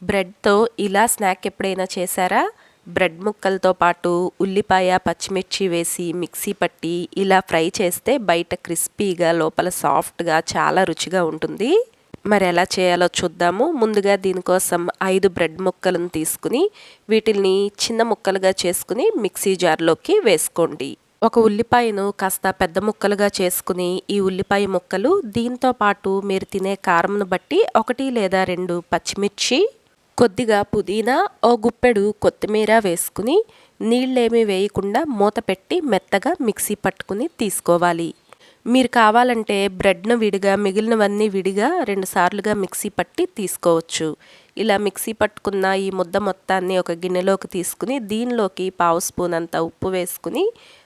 బ్రెడ్తో ఇలా స్నాక్ ఎప్పుడైనా చేశారా? బ్రెడ్ ముక్కలతో పాటు ఉల్లిపాయ పచ్చిమిర్చి వేసి మిక్సీ పట్టి ఇలా ఫ్రై చేస్తే బయట క్రిస్పీగా లోపల సాఫ్ట్గా చాలా రుచిగా ఉంటుంది. మరి ఎలా చేయాలో చూద్దాము. ముందుగా దీనికోసం 5 బ్రెడ్ ముక్కలను తీసుకుని వీటిని చిన్న ముక్కలుగా చేసుకుని మిక్సీ జార్లోకి వేసుకోండి. ఒక ఉల్లిపాయను కాస్త పెద్ద ముక్కలుగా చేసుకుని ఈ ఉల్లిపాయ ముక్కలు దీంతో పాటు మీరు తినే కారంను బట్టి 1 లేదా 2 పచ్చిమిర్చి, కొద్దిగా పుదీనా, ఓ గుప్పెడు కొత్తిమీర వేసుకుని నీళ్ళేమీ వేయకుండా మూత పెట్టి మెత్తగా మిక్సీ పట్టుకుని తీసుకోవాలి. మీరు కావాలంటే బ్రెడ్ను విడిగా మిగిలినవన్నీ విడిగా 2 సార్లుగా మిక్సీ పట్టి తీసుకోవచ్చు. ఇలా మిక్సీ పట్టుకున్న ఈ ముద్ద మొత్తాన్ని ఒక గిన్నెలోకి తీసుకుని దీనిలోకి 1/2 స్పూన్ అంత ఉప్పు వేసుకుని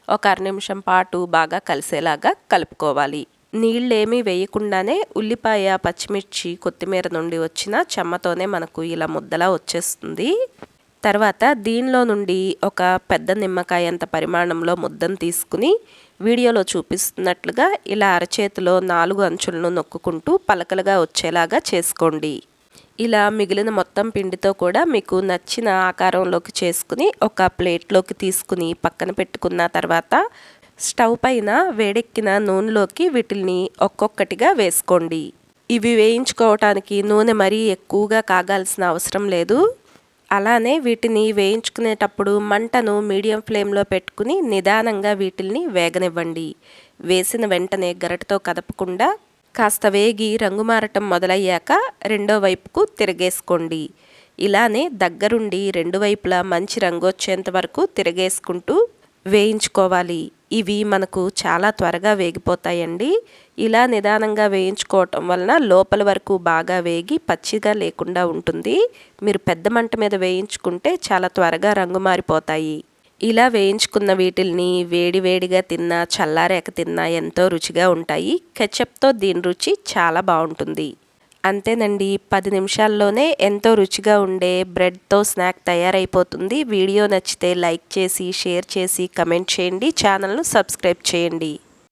ఒక 1/2 నిమిషం పాటు బాగా కలిసేలాగా కలుపుకోవాలి. నీళ్ళేమీ వేయకుండానే ఉల్లిపాయ పచ్చిమిర్చి కొత్తిమీర నుండి వచ్చిన చెమ్మతోనే మనకు ఇలా ముద్దలా వచ్చేస్తుంది. తర్వాత దీనిలో నుండి ఒక పెద్ద నిమ్మకాయ అంత పరిమాణంలో ముద్దను తీసుకుని వీడియోలో చూపిస్తున్నట్లుగా ఇలా అరచేతిలో 4 అంచులను నొక్కుకుంటూ పలకలుగా వచ్చేలాగా చేసుకోండి. ఇలా మిగిలిన మొత్తం పిండితో కూడా మీకు నచ్చిన ఆకారంలోకి చేసుకుని ఒక ప్లేట్లోకి తీసుకుని పక్కన పెట్టుకున్న తర్వాత స్టవ్ పైన వేడెక్కిన నూనెలోకి వీటిని ఒక్కొక్కటిగా వేసుకోండి. ఇవి వేయించుకోవటానికి నూనె మరీ ఎక్కువగా కాగాల్సిన అవసరం లేదు. అలానే వీటిని వేయించుకునేటప్పుడు మంటను మీడియం ఫ్లేమ్లో పెట్టుకుని నిదానంగా వీటిని వేగనివ్వండి. వేసిన వెంటనే గరిటెతో కదపకుండా కాస్త వేగి రంగు మారటం మొదలయ్యాక రెండో వైపుకు తిరగేసుకోండి. ఇలానే దగ్గరుండి 2 వైపులా మంచి రంగు వచ్చేంత వరకు తిరగేసుకుంటూ వేయించుకోవాలి. ఇవి మనకు చాలా త్వరగా వేగిపోతాయండి. ఇలా నిదానంగా వేయించుకోవటం వలన లోపల వరకు బాగా వేగి పచ్చిగా లేకుండా ఉంటుంది. మీరు పెద్ద మంట మీద వేయించుకుంటే చాలా త్వరగా రంగు మారిపోతాయి. ఇలా వేయించుకున్న వీటిల్ని వేడివేడిగా తిన్నా చల్లారాక తిన్నా ఎంతో రుచిగా ఉంటాయి. కెచప్తో దీని రుచి చాలా బాగుంటుంది. అంతేనండి, 10 నిమిషాల్లోనే ఎంతో రుచిగా ఉండే బ్రెడ్తో స్నాక్ తయారైపోతుంది. వీడియో నచ్చితే లైక్ చేసి షేర్ చేసి కమెంట్ చేయండి. ఛానల్ను సబ్స్క్రైబ్ చేయండి.